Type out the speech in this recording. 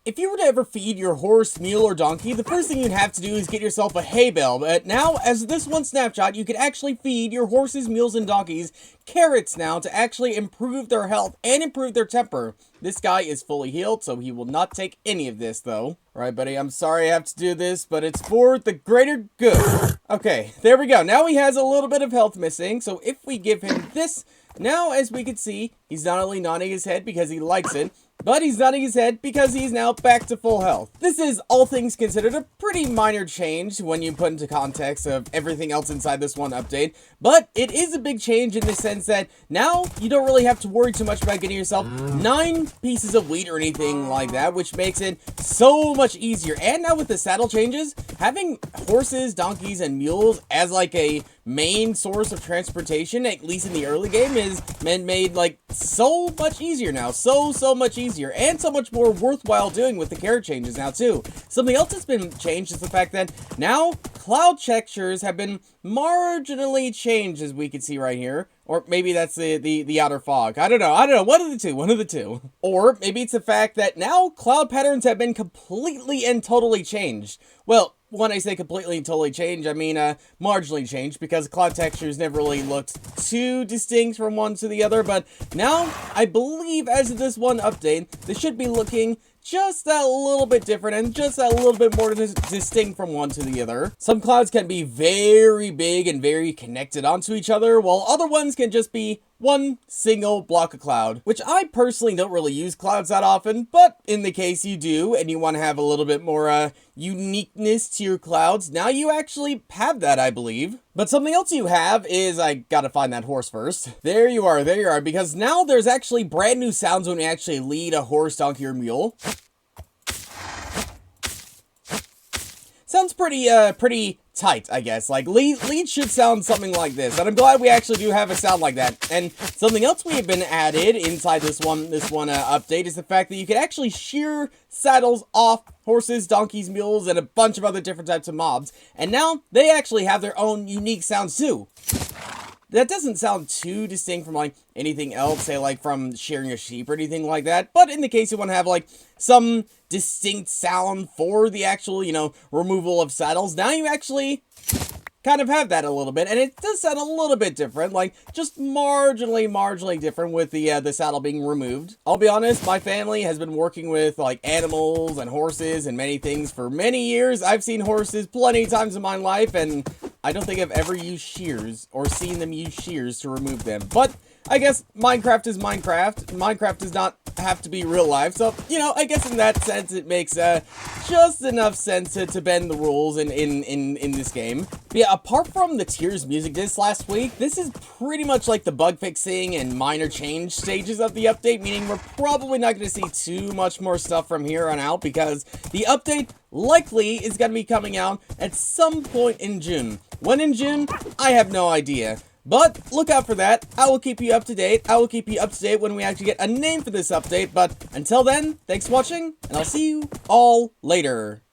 If you were to ever feed your horse, mule, or donkey, the first thing you'd have to do is get yourself a hay bale. But now, as this one snapshot, you can actually feed your horses, mules, and donkeys carrots now to actually improve their health and improve their temper. This guy is fully healed, so he will not take any of this, though. Alright, buddy, I'm sorry I have to do this, but it's for the greater good. Okay, there we go. Now he has a little bit of health missing, so if we give him this, now, as we can see, he's not only nodding his head because he likes it, but he's nodding his head because he's now back to full health. This is, all things considered, a pretty minor change when you put into context of everything else inside this one update, but it is a big change in the sense that now you don't really have to worry too much about getting yourself 9 pieces of wheat or anything like that, which makes it so much easier. And now with the saddle changes, having horses, donkeys, and mules as like a main source of transportation, at least in the early game, is made like so much easier now. So much easier, and so much more worthwhile doing with the carrot changes now too. Something else that's been changed is the fact that now cloud textures have been marginally changed, as we can see right here. Or maybe that's the outer fog. I don't know. One of the two. Or maybe it's the fact that now cloud patterns have been completely and totally changed. Well, when I say completely and totally changed, I mean marginally changed, because cloud textures never really looked too distinct from one to the other, but now, I believe as of this one update, they should be looking just a little bit different and just a little bit more distinct from one to the other. Some clouds can be very big and very connected onto each other, while other ones can just be one single block of cloud, which I personally don't really use clouds that often, but in the case you do and you want to have a little bit more uniqueness to your clouds, now you actually have that, I believe. But something else you have is, I gotta find that horse first. There you are, because now there's actually brand new sounds when you actually lead a horse, donkey, or mule. Sounds pretty tight, I guess. Like, lead should sound something like this, and I'm glad we actually do have a sound like that. And something else we have been added inside this one update is the fact that you can actually shear saddles off horses, donkeys, mules, and a bunch of other different types of mobs. And now they actually have their own unique sounds too. That doesn't sound too distinct from, like, anything else, say, like, from shearing a sheep or anything like that. But in the case you want to have, like, some distinct sound for the actual, you know, removal of saddles, now you actually kind of have that a little bit. And it does sound a little bit different, like, just marginally different with the saddle being removed. I'll be honest, my family has been working with, like, animals and horses and many things for many years. I've seen horses plenty of times in my life, and I don't think I've ever used shears or seen them use shears to remove them. But I guess Minecraft is Minecraft. Minecraft does not have to be real life. So, you know, I guess in that sense it makes just enough sense to bend the rules in this game. But yeah, apart from the Tears music disc last week, this is pretty much like the bug fixing and minor change stages of the update, meaning we're probably not going to see too much more stuff from here on out, because the update likely is going to be coming out at some point in June. When in June? I have no idea. But look out for that. I will keep you up to date. I will keep you up to date when we actually get a name for this update. But until then, thanks for watching, and I'll see you all later.